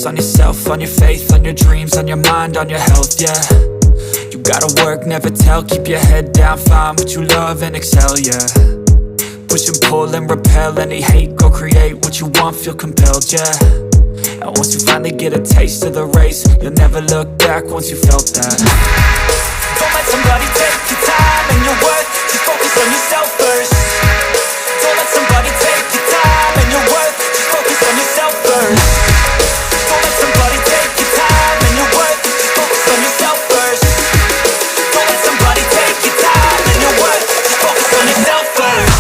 focus on yourself, on your faith, on your dreams, on your mind, on your health, yeah. You gotta work, never tell, keep your head down, find what you love and excel, yeah. Push and pull and repel any hate, go create what you want, feel compelled, yeah. And once you finally get a taste of the race, you'll never look back once you felt that. Don't let somebody take your time and your worth, just focus on yourself first. Don't let somebody take your time and your worth, just focus on yourself first. Don't let somebody take your time and your worth, just focus on yourself first. Don't let somebody take your time and your worth, just focus on yourself first.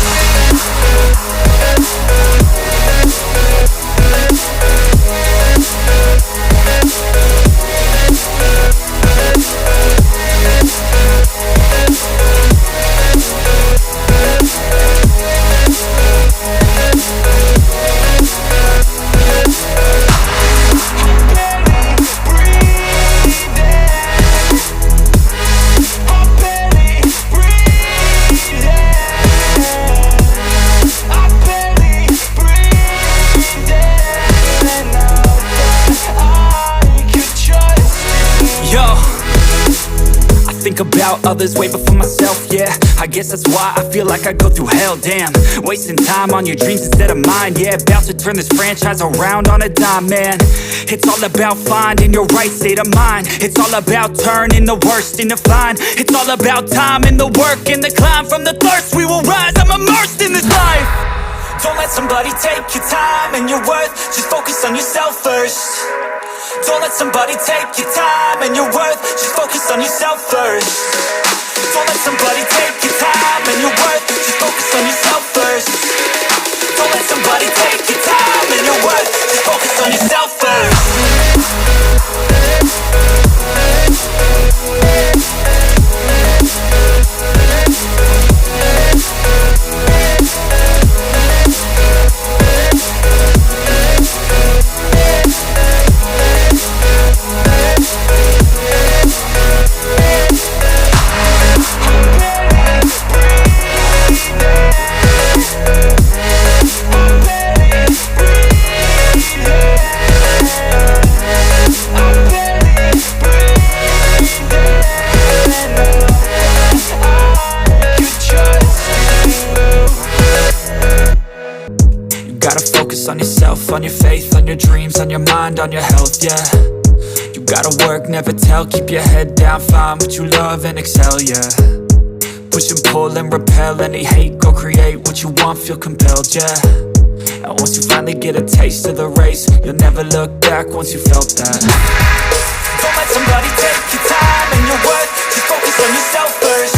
About others way before myself, yeah. I guess that's why I feel like I go through hell, damn. Wasting time on your dreams instead of mine, yeah. About to turn this franchise around on a dime, man. It's all about finding your right state of mind. It's all about turning the worst into fine. It's all about time and the work and the climb. From the thirst we will rise, I'm immersed in this life. Don't let somebody take your time and your worth, just focus on yourself first. Don't let somebody take your time and your worth, just focus on yourself first. Don't let somebody take your time and your worth, just focus on yourself first. Don't let somebody take your time and your worth, just focus on yourself first. On yourself, on your faith, on your dreams, on your mind, on your health, yeah. You gotta work, never tell, keep your head down, find what you love and excel, yeah. Push and pull and repel any hate, go create what you want, feel compelled, yeah. And once you finally get a taste of the race, you'll never look back once you felt that. Don't let somebody take your time and your worth, just focus on yourself first.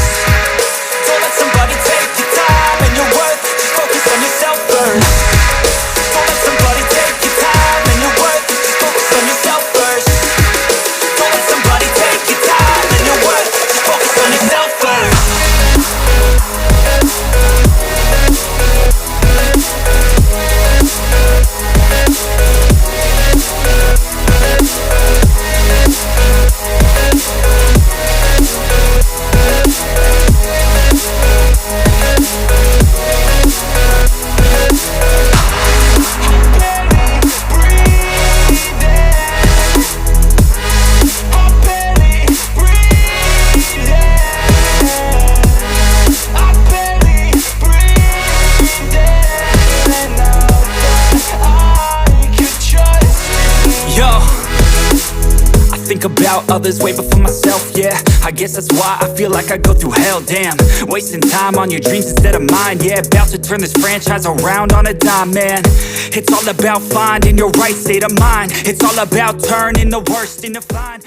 Don't let somebody take your time and your worth, just focus on yourself first. Don't let somebody take your time and your worth, just focus on yourself first. Don't let somebody take your time and your worth, just focus on yourself first. About others way before myself, yeah. I guess that's why I feel like I go through hell, damn. Wasting time on your dreams instead of mine, yeah. About to turn this franchise around on a dime, man. It's all about finding your right state of mind. It's all about turning the worst into fine.